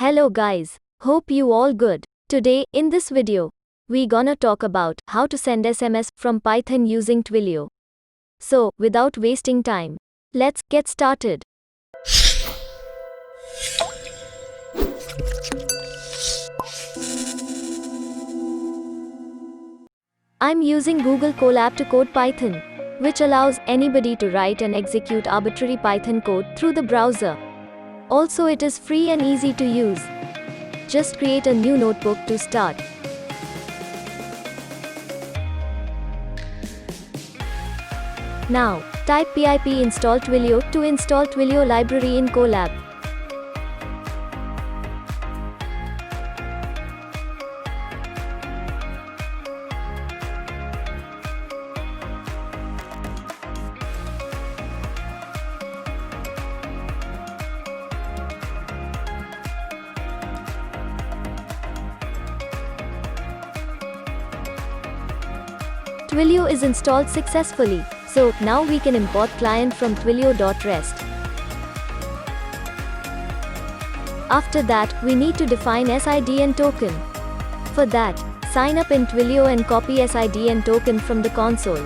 Hello guys, hope you all good. Today, in this video, we gonna talk about how to send SMS from Python using Twilio. So, without wasting time, let's get started. I'm using Google Colab to code Python, which allows anybody to write and execute arbitrary Python code through the browser. Also, it is free and easy to use. Just create a new notebook to start. Now, type pip install Twilio to install Twilio library in Colab. Twilio is installed successfully, so now we can import client from twilio.rest. After that, we need to define SID and token. For that, sign up in Twilio and copy SID and token from the console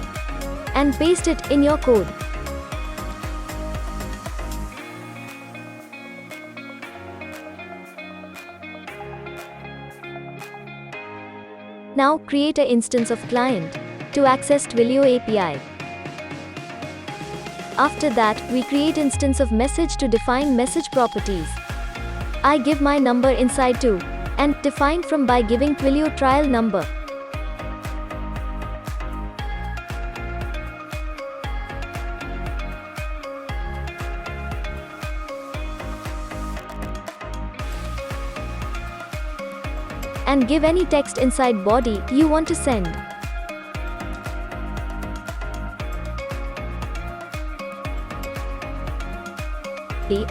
and paste it in your code. Now create an instance of client to access Twilio API. After that, we create instance of message to define message properties. I give my number inside too, and define from by giving Twilio trial number. And give any text inside body you want to send.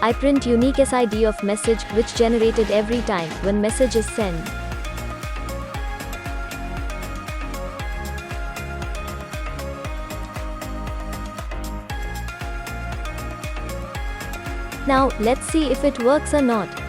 I print unique SID of message which generated every time when message is sent. Now, let's see if it works or not.